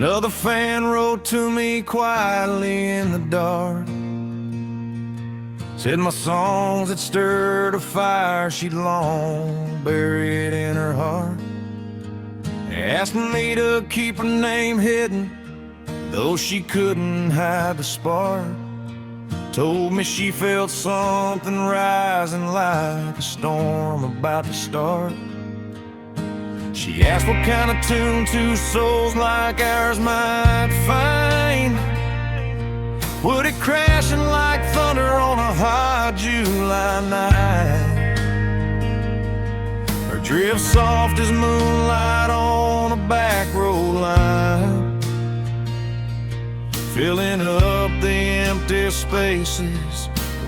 Another fan wrote to me quietly in the dark, said my songs had stirred a fire she'd long buried in her heart. Asked me to keep her name hidden, though she couldn't hide the spark. Told me she felt something rising like a storm about to start. She asked what kind of tune two souls like ours might find. Would it crashing like thunder on a hot July night, or drift soft as moonlight on a backroad line, filling up the empty spaces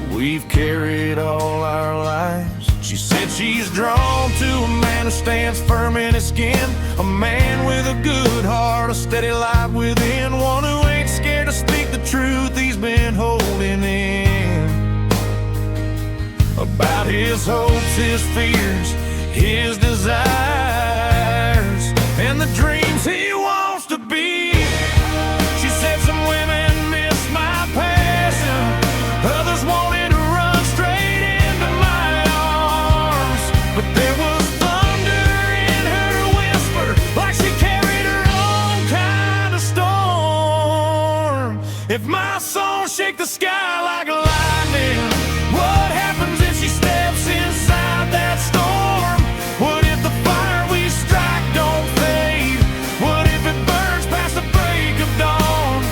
we've carried all our lives. She said she's drawn to a man who stands firm in his skin, a man with a good heart, a steady light within, one who ain't scared to speak the truth he's been holding in, about his hopes, his fears, his desires, and the dreams he wants to be. She said some women miss my passion, others wanted to run straight into my arms, but there was thunder in her whisper, like she carried her own kind of storm. If my songs shake the sky like lightning, what happens if she steps inside that storm? What if the fire we strike don't fade? What if it burns past the break of dawn?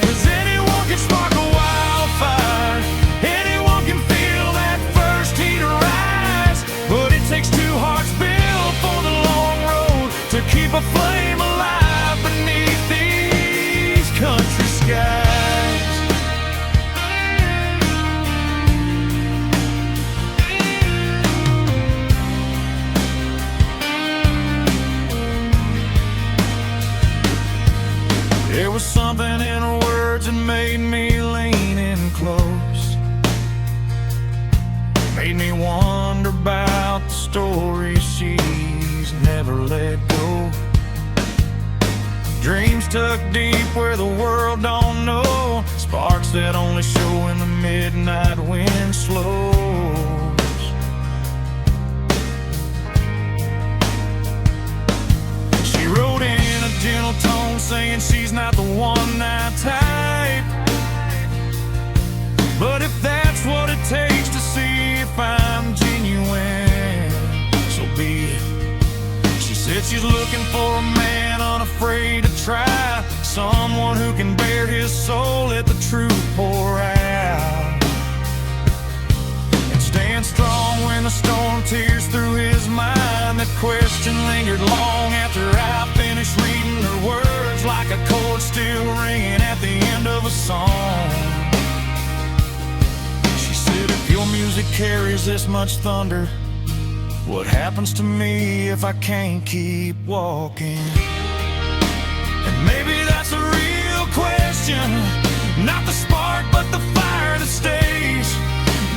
'Cause anyone can spark a wildfire, anyone can feel that first heat rise, but it takes two hearts built for the long road to keep a flame alive beneath these country skies. There was something in her words that made me lean in close, made me wonder about the stories she's never let go. Dreams tucked deep where the world don't know, sparks that only show when the midnight wind slows. She wrote in a gentle tone saying she's not the one-night type, but if that's what it takes to see if I'm genuine, so be it. She said she's looking for a man unafraid to try, someone who can bear his soul, let the truth pour out, and stand strong when the storm tears through his mind. That question lingered long after I finished reading her words, like a chord still ringing at the end of a song. She said, if your music carries this much thunder, what happens to me if I can't keep walking? And maybe that's a real question, not the spark but the fire that stays,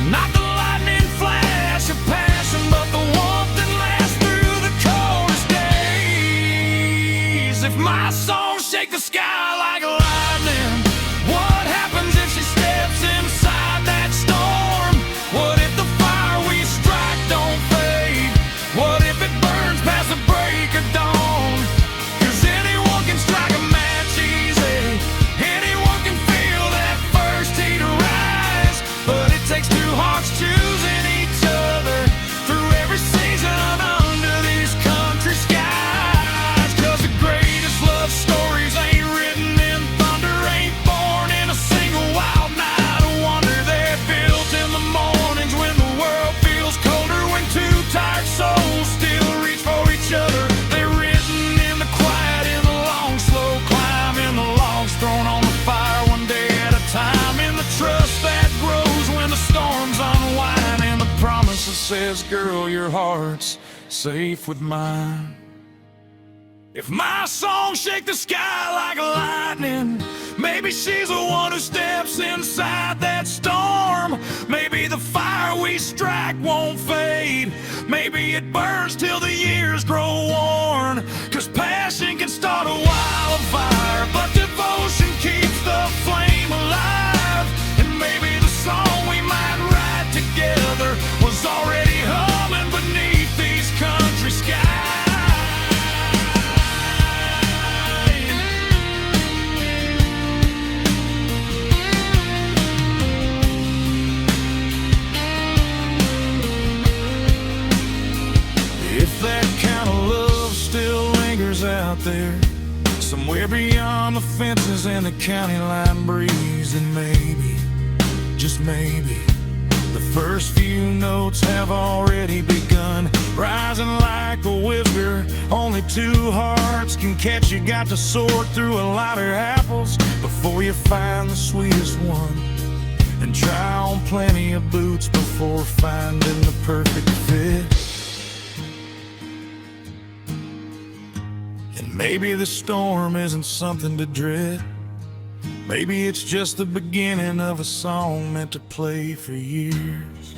not the lightning flash of passion but the warmth that lasts through the coldest days. If my songs shake the sky like lightning, what happens if she steps inside that storm? What if the fire we strike don't fade? What if it burns past the break of dawn? 'Cause anyone can strike a match easy, anyone can feel that first heat rise, but it takes two hearts choosing each other through every season under these country skies. 'Cause the greatest love stories ain't written in thunder, ain't born in a single wild night of wonder. They're built in the mornings when the world feels colder, when two tired souls still reach for each other. They're written in the quiet, in the long slow climb, in the logs thrown on the fire one day at a time, in the trust that grows when the storms unwind, and the promise that says, girl, your heart's safe with mine. If my songs shake the sky like lightning, maybe she's the one who steps inside that storm. Maybe the fire we strike won't fade, maybe it burns till the years grow worn. 'Cause passion can start a wildfire, there, somewhere beyond the fences and the county line breeze. And maybe, just maybe, the first few notes have already begun, rising like a whisper only two hearts can catch. You got to sort through a lot of apples before you find the sweetest one, and try on plenty of boots before finding the perfect fit. And maybe the storm isn't something to dread. Maybe it's just the beginning of a song meant to play for years.